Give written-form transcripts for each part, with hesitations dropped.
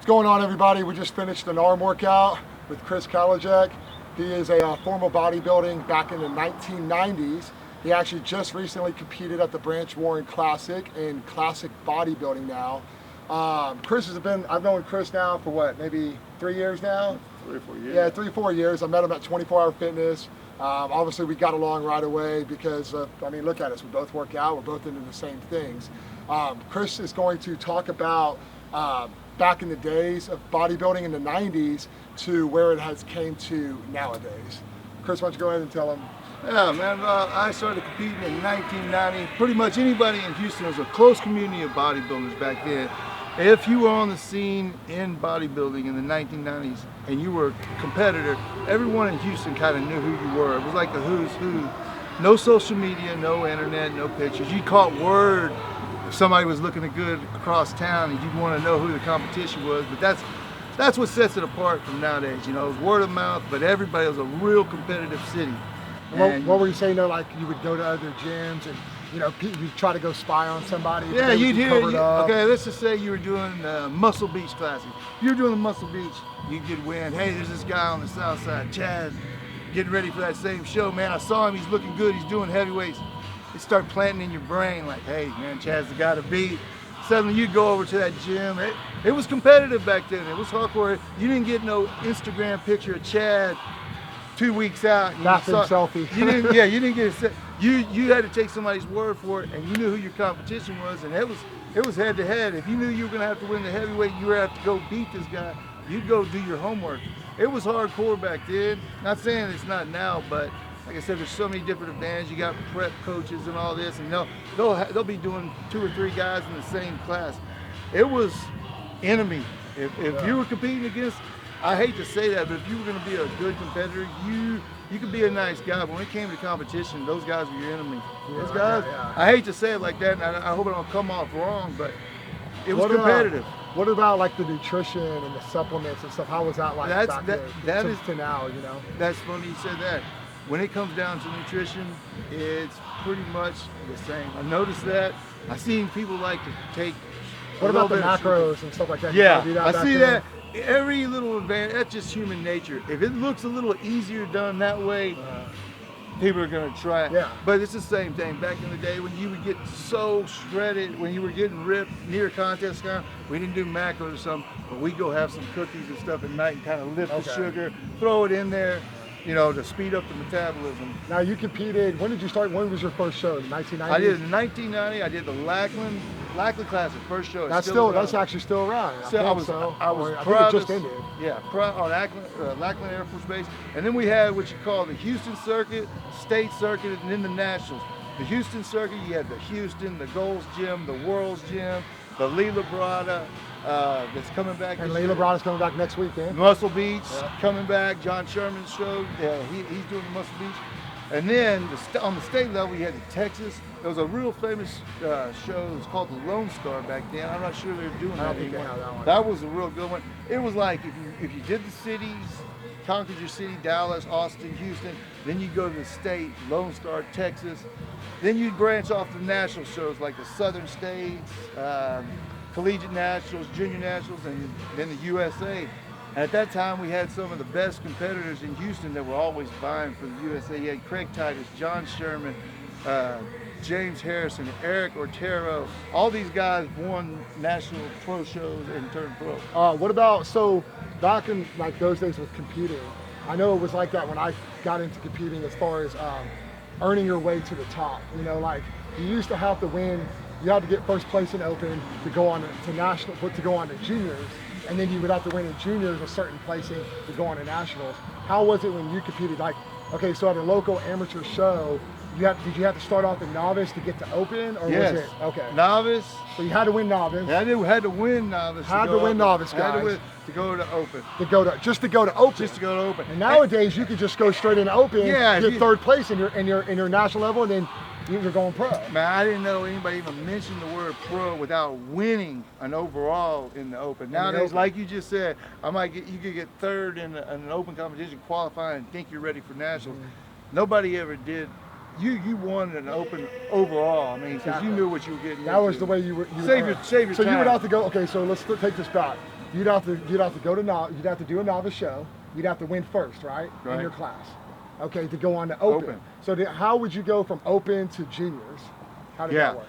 What's going on, everybody? We just finished an arm workout with Chris Kalajek. He is a former bodybuilding back in the 1990s. He actually just recently competed at the Branch Warren Classic in Classic Bodybuilding Now. I've known Chris now for what, maybe 3 years now? 3 or 4 years. Yeah, 3 or 4 years. I met him at 24 Hour Fitness. Obviously we got along right away because, look at us, we both work out, we're both into the same things. Chris is going to talk about back in the days of bodybuilding in the 90s to where it has came to nowadays. Chris, why don't you go ahead and tell him? Yeah, man, I started competing in 1990. Pretty much anybody in Houston was a close community of bodybuilders back then. If you were on the scene in bodybuilding in the 1990s and you were a competitor, everyone in Houston kind of knew who you were. It was like the who's who. No social media, no internet, no pictures. You caught word if somebody was looking good across town and you'd want to know who the competition was. But that's what sets it apart from nowadays. You know, it was word of mouth, but everybody was a real competitive city. What were you saying though? Like you would go to other gyms and you try to go spy on somebody? Yeah, you'd hear. Okay, let's just say you were doing Muscle Beach Classic. If you were doing the Muscle Beach, you'd get wind. Hey, there's this guy on the south side, Chad, getting ready for that same show. Man, I saw him. He's looking good. He's doing heavyweights. It start planting in your brain like, hey, man, Chad's the guy to beat. Suddenly you'd go over to that gym. It was competitive back then. It was hardcore. You didn't get no Instagram picture of Chad 2 weeks out. Selfie. You didn't get a you had to take somebody's word for it, and you knew who your competition was, and it was head to head. If you knew you were gonna have to win the heavyweight, you were gonna have to go beat this guy. You'd go do your homework. It was hardcore back then. Not saying it's not now, but like I said, there's so many different advantages. You got prep coaches and all this, and they'll be doing 2 or 3 guys in the same class. It was enemy. If you were competing against, I hate to say that, but if you were going to be a good competitor, you could be a nice guy. But when it came to competition, those guys were your enemy. Those guys, I hate to say it like that, and I hope I don't come off wrong, but it was competitive. What about like the nutrition and the supplements and stuff? How was that like back then to now, you know? That's funny you said that. When it comes down to nutrition, it's pretty much the same. I noticed that. I've seen people like to take. What about the macros and stuff like that? Yeah, I see that. Every little advantage, that's just human nature. If it looks a little easier done that way, people are gonna try it. Yeah. But it's the same thing. Back in the day when you would get so shredded, when you were getting ripped near contest time, we didn't do macros or something, but we'd go have some cookies and stuff at night and kind of lift the sugar, throw it in there, to speed up the metabolism. Now you competed, when did you start? When was your first show? The 1990s? I did it in 1990. I did the Lackland Classic, first show. That's actually still around. I was proud. I think it just ended. Yeah, on Lackland Air Force Base. And then we had what you call the Houston Circuit, State Circuit, and then the Nationals. The Houston Circuit, you had the Houston, the Gold's Gym, the World's Gym, the Lee Labrada, that's coming back. And Lee Labrada's coming back next week, eh? Muscle Beach coming back. John Sherman's show. Yeah, he's doing the Muscle Beach. And then on the state level, you had the Texas. There was a real famous show. It was called the Lone Star back then. I'm not sure they're doing that anymore. That was a real good one. It was like if you did the cities, conquered your city, Dallas, Austin, Houston, then you go to the state, Lone Star, Texas. Then you branch off to national shows like the Southern States, Collegiate Nationals, Junior Nationals, and then the USA. And at that time, we had some of the best competitors in Houston that were always vying for the USA. You had Craig Titus, John Sherman, James Harrison, Eric Ortero. All these guys won national pro shows and turned pro. What about, so back in like those days with competing, I know it was like that when I got into competing as far as earning your way to the top. Like you used to have to win. You had to get first place in Open to go on to national, to go on to juniors, and then you would have to win in juniors a certain placing to go on to nationals. How was it when you competed? Like, okay, so at a local amateur show, did you have to start off the novice to get to Open, or was it novice? So you had to win novice. Yeah, I had to win novice. Had to win novice, guys. Had to win to go to Open. Just to go to Open. Just to go to Open. And nowadays you could just go straight into Open, get third place in your national level, and then you're going pro. Man, I didn't know anybody even mentioned the word pro without winning an overall in the Open. Nowadays, like you just said, you could get third in an Open competition, qualify, and think you're ready for nationals. Nobody ever did. You won an Open overall. I mean, because you knew what you were getting. That was the way you were. Save your time. So you would have to go. Okay, so let's take this back. you'd have to you'd have to do a novice show. You'd have to win first, right? In your class. Okay, to go on to open. So how would you go from open to juniors? How did that work?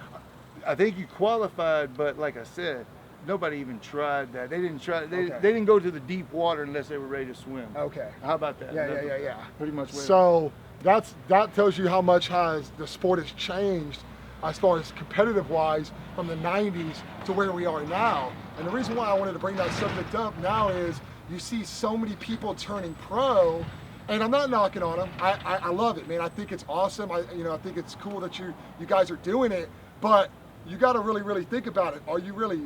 I think you qualified, but like I said, nobody even tried that. They didn't try. They didn't go to the deep water unless they were ready to swim. Okay. How about that? Yeah. Pretty much. So that tells you how much the sport has changed as far as competitive wise from the 90s to where we are now. And the reason why I wanted to bring that subject up now is you see so many people turning pro, and I'm not knocking on them. I love it, man. I think it's awesome. I think it's cool that you guys are doing it, but you got to really think about it. Are you really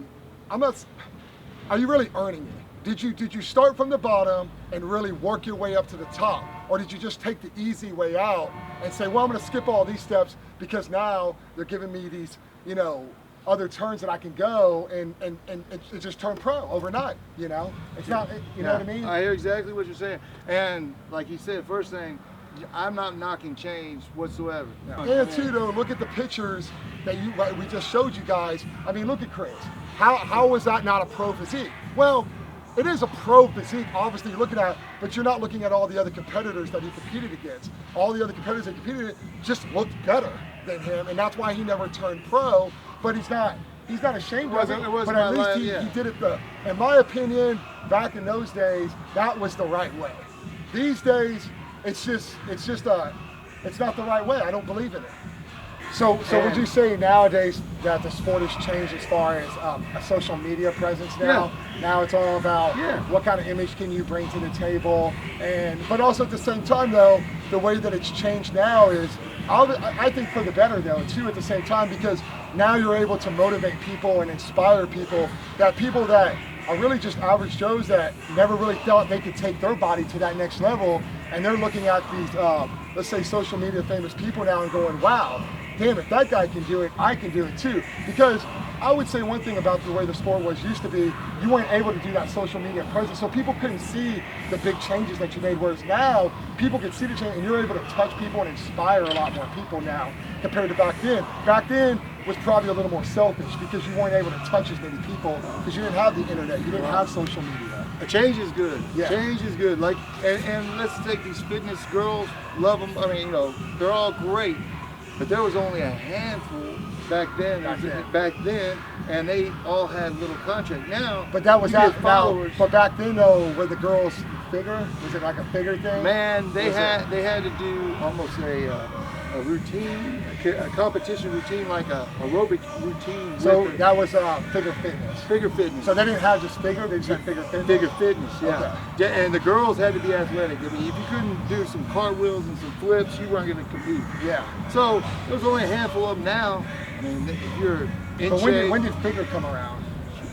earning it? Did you start from the bottom and really work your way up to the top? Or did you just take the easy way out and say, well, I'm gonna skip all these steps because now they're giving me these, other turns that I can go and it just turn pro overnight, It's not, you know what I mean? I hear exactly what you're saying. And like you said, first thing, I'm not knocking change whatsoever. And too, though, look at the pictures that we just showed you guys. I mean, look at Chris. How was that not a pro physique? Well, it is a pro physique, obviously you're looking at, but you're not looking at all the other competitors that he competed against. All the other competitors that competed against just looked better than him, and that's why he never turned pro. But he's not ashamed of it. But at least he did it in my opinion, back in those days, that was the right way. These days, it's not the right way. I don't believe in it. So would you say nowadays that the sport has changed as far as a social media presence now? Yeah. Now it's all about what kind of image can you bring to the table, but also at the same time though, the way that it's changed now is, I think for the better though too at the same time, because now you're able to motivate people and inspire people that are really just average Joes that never really thought they could take their body to that next level, and they're looking at these, let's say social media famous people now and going, wow, damn, if that guy can do it, I can do it too. Because I would say one thing about the way the sport used to be, you weren't able to do that social media presence, so people couldn't see the big changes that you made, whereas now, people can see the change, and you're able to touch people and inspire a lot more people now compared to back then. Back then was probably a little more selfish because you weren't able to touch as many people because you didn't have the internet, you didn't have social media. Change is good. Yeah. Change is good. Like, and let's take these fitness girls, love them. I mean, they're all great, but there was only a handful back then, and they all had little contract. Now, but that was that followers. But back then though, were the girls figure? Was it like a figure thing? Man, they had to do almost a routine, a competition routine, like a aerobic routine. So that was figure fitness. Figure fitness. So they didn't have just figure; they just had figure fitness. Figure fitness, yeah. Okay. And the girls had to be athletic. I mean, if you couldn't do some cartwheels and some flips, you weren't going to compete. Yeah. So there was only a handful of them now. I mean, if you're in shape. When did figure come around?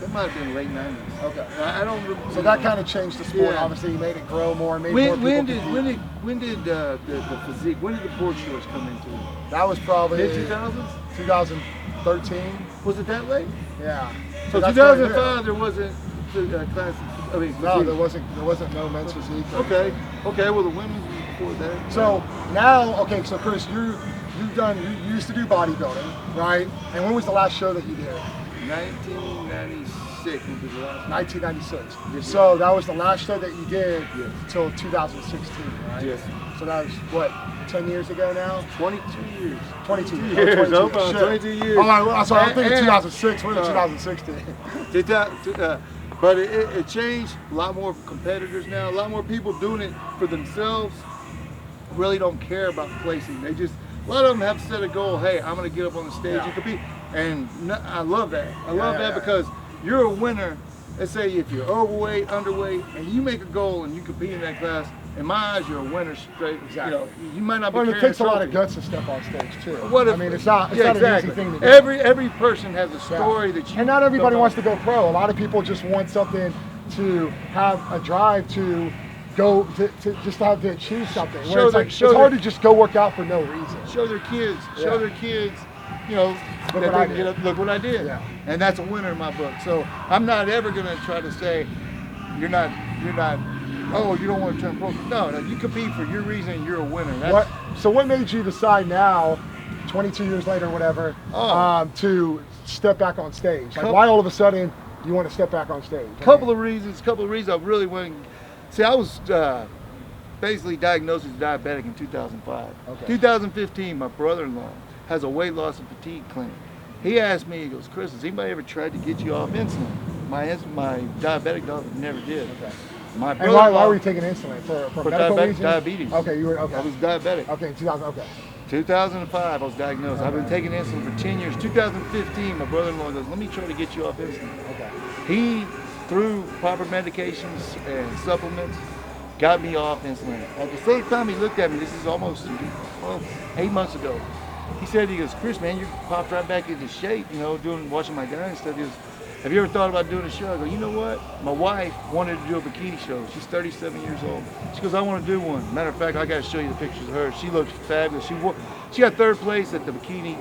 It might have been late 90s. Okay. I don't remember. So that kind of changed the sport. Yeah. Obviously, you made it grow more, made more people compete. When did the physique? When did the board shorts come into it? That was probably mid-2000s. 2013. Was it that late? Yeah. So 2005 there wasn't class. I mean, no, there wasn't no men's physique. Okay. Well, the women's was before that. So now, okay. So Chris, you used to do bodybuilding, right? And when was the last show that you did? 1996 was the last. 1996. Yes, so that was the last show that you did until 2016, right? Yes. So that was what, 10 years ago now? 22 years. 22 years. 22 years. Oh, I'm sorry, I'm thinking 2006. We're in 2016. But it changed. A lot more competitors now. A lot more people doing it for themselves. Really don't care about placing. They just, a lot of them have set a goal. Hey, I'm going to get up on the stage and compete. And I love that. I love that because you're a winner. Let's say if you're overweight, underweight, and you make a goal and you compete in that class, in my eyes, you're a winner straight. Exactly. You might not be carrying it takes a lot of guts to step on stage too. I mean, it's not an easy thing to do. Every person has a story that you. And not everybody wants to go pro. A lot of people just want something to have a drive to go to just have to achieve something. It's hard to just go work out for no reason. Show their kids. Look what I did. Yeah. And that's a winner in my book. So I'm not ever going to try to say you're not. Oh, you don't want to turn pro. No, you compete for your reason and you're a winner. So what made you decide now, 22 years later or whatever, to step back on stage? Like why all of a sudden you want to step back on stage? Couple of reasons. I really went. See, I was basically diagnosed as diabetic in 2005. Okay. 2015, my brother-in-law has a weight loss and fatigue clinic. He asked me, he goes, Chris, has anybody ever tried to get you off insulin? My diabetic doctor never did. Okay. My And why were you taking insulin? For medical reasons? Diabetes. Okay, you were, okay. I was diabetic. Okay, 2000, okay. 2005, I was diagnosed. I've been taking insulin for 10 years. 2015, my brother-in-law goes, let me try to get you off insulin. Okay. He, through proper medications and supplements, got me off insulin. At the same time, he looked at me, this is almost 8 months ago. He said, he goes, Chris, man, you popped right back into shape, you know, watching my diet and stuff. He goes, have you ever thought about doing a show? I go, you know what? My wife wanted to do a bikini show. She's 37 years old. She goes, I want to do one. Matter of fact, I got to show you the pictures of her. She looks fabulous. She got 3rd place at the bikini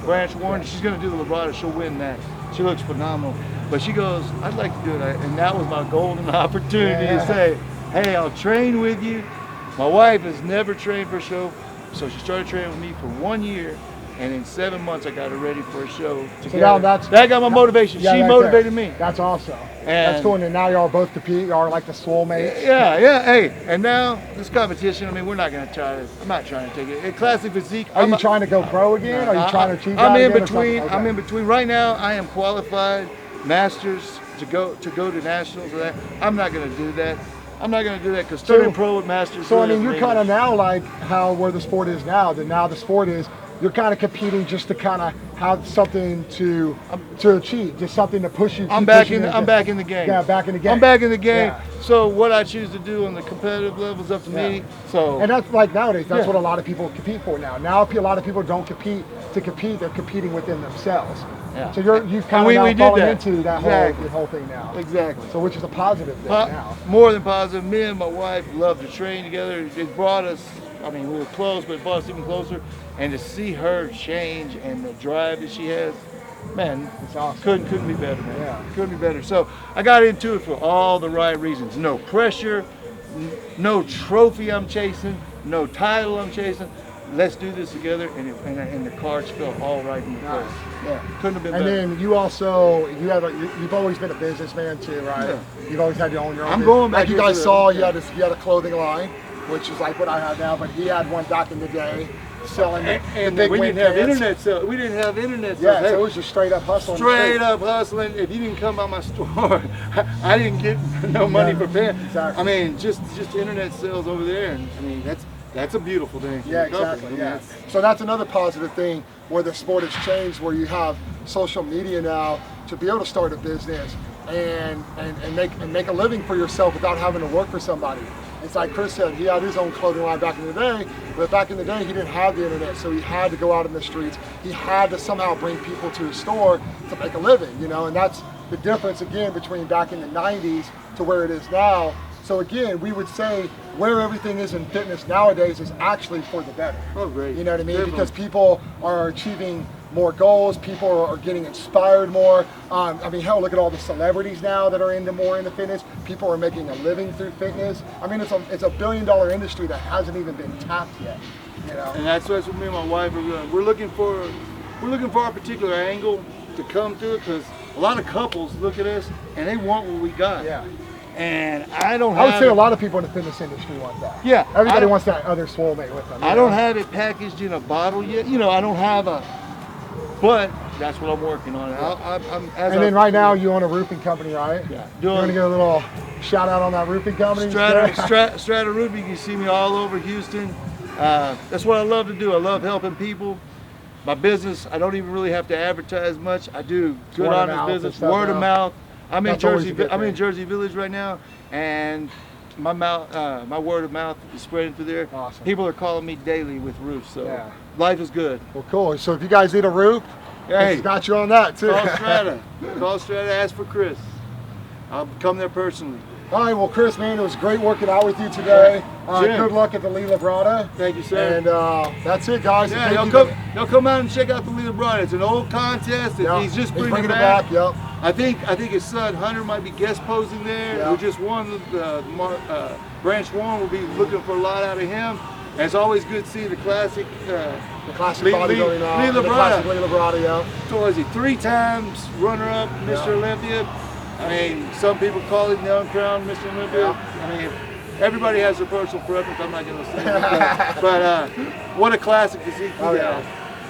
branch one. She's going to do the Librata. She'll win that. She looks phenomenal. But she goes, I'd like to do it. And that was my golden opportunity to say, hey, I'll train with you. My wife has never trained for a show, so she started training with me for 1 year. And in 7 months, I got her ready for a show. So now that got my motivation. Yeah, she motivated me. That's awesome. That's cool. And now y'all both compete. Y'all are like the swole mates. Yeah. Hey, and now this competition. I mean, we're not going to try to. I'm not trying to take it. In classic physique. Are you trying to go pro again? Are you trying to achieve? I'm in between. Okay. I'm in between. Right now, I am qualified masters to go to nationals. Or that. I'm not going to do that. I'm not going to do that because turning pro with masters. So I mean, you're kind of now like where the sport is now. Now the sport is. You're kind of competing just to kind of have something to achieve, just something to push you. I'm back in the game. Yeah, back in the game. I'm back in the game. Yeah. So what I choose to do on the competitive level is up to me. So and that's like nowadays. That's what a lot of people compete for now. Now a lot of people don't compete to compete. They're competing within themselves. Yeah. So you've kind of now fallen into that whole thing now. Exactly. So which is a positive thing now. More than positive. Me and my wife love to train together. It brought us. I mean, we were close, but it brought us even closer. And to see her change and the drive that she has, man, it's awesome. Couldn't be better, man. Yeah. Couldn't be better. So I got into it for all the right reasons. No pressure, no trophy I'm chasing, no title I'm chasing. Let's do this together, and the cards fell all right in place. Yeah, couldn't have been better. And then you also you've always been a businessman too, right? Yeah. You've always had your own business. Going back. Like you guys saw, he had a clothing line, which is like what I have now, but he had one back in the day. Selling the big we didn't have internet sales. We didn't have internet sales. Yeah, so it was just straight up hustling. Straight up hustling. If you didn't come by my store, I didn't get no money for paying. Exactly. I mean, just internet sales over there, and I mean that's a beautiful thing. Yeah, exactly. Yeah. So that's another positive thing where the sport has changed, where you have social media now to be able to start a business and make a living for yourself without having to work for somebody. It's like Chris said, he had his own clothing line back in the day, but back in the day he didn't have the internet, so he had to go out in the streets. He had to somehow bring people to his store to make a living, you know, and that's the difference again between back in the 90s to where it is now. So again, we would say where everything is in fitness nowadays is actually for the better. Oh, great. You know what I mean? Definitely. Because people are achieving more goals, people are getting inspired more. I mean, hell, look at all the celebrities now that are into fitness. People are making a living through fitness. I mean, it's a $1 billion industry that hasn't even been tapped yet. You know? And that's what me and my wife are doing. We're looking for our particular angle to come to it, because a lot of couples look at us and they want what we got. Yeah. And I would say a lot of people in the fitness industry want that. Yeah. Everybody wants that other swole mate with them. I don't have it packaged in a bottle yet. You know, I don't have but that's what I'm working on. And then right now you own a roofing company, right? Yeah. You want to get a little shout out on that roofing company? Strata Roofing. You can see me all over Houston. That's what I love to do. I love helping people. My business, I don't even really have to advertise much. I do good honest business, word of mouth. I'm in Jersey Village right now, and my word of mouth is spreading through there. Awesome. People are calling me daily with roofs, so life is good. Well, cool. So if you guys need a roof, he's got you on that too. Call Strata, ask for Chris. I'll come there personally. All right, well, Chris, man, it was great working out with you today. Good luck at the Librata. Thank you, sir. And that's it, guys. Yeah, y'all come out and check out the Librata. It's an old contest. He's just bringing it back. Yep. I think his son Hunter might be guest posing there. Yep. We just won the branch one. We'll be looking for a lot out of him. And it's always good to see the classic The classic Lee bodybuilding now. Lee The Labrada. classic Lee Labrada, yeah. So was he 3 times runner-up, Mr. Olympia? I mean, some people call him the uncrowned Mr. Olympia. Yeah. I mean, everybody has their personal preference. I'm not going to say that. But what a classic physique he had.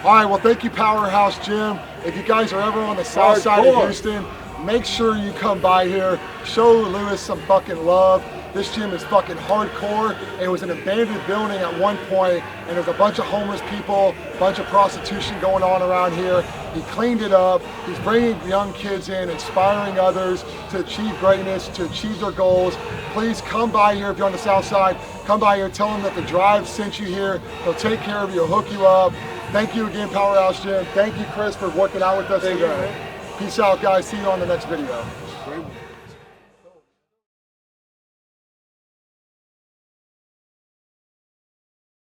All right, well, thank you, Powerhouse Gym. If you guys are ever on the south side of Houston, make sure you come by here. Show Lewis some fucking love. This gym is fucking hardcore. It was an abandoned building at one point, and there's a bunch of homeless people, a bunch of prostitution going on around here. He cleaned it up. He's bringing young kids in, inspiring others to achieve greatness, to achieve their goals. Please come by here if you're on the south side. Come by here, tell him that the drive sent you here. He'll take care of you, he'll hook you up. Thank you again, Powerhouse Gym. Thank you, Chris, for working out with us today. Peace out, guys. See you on the next video.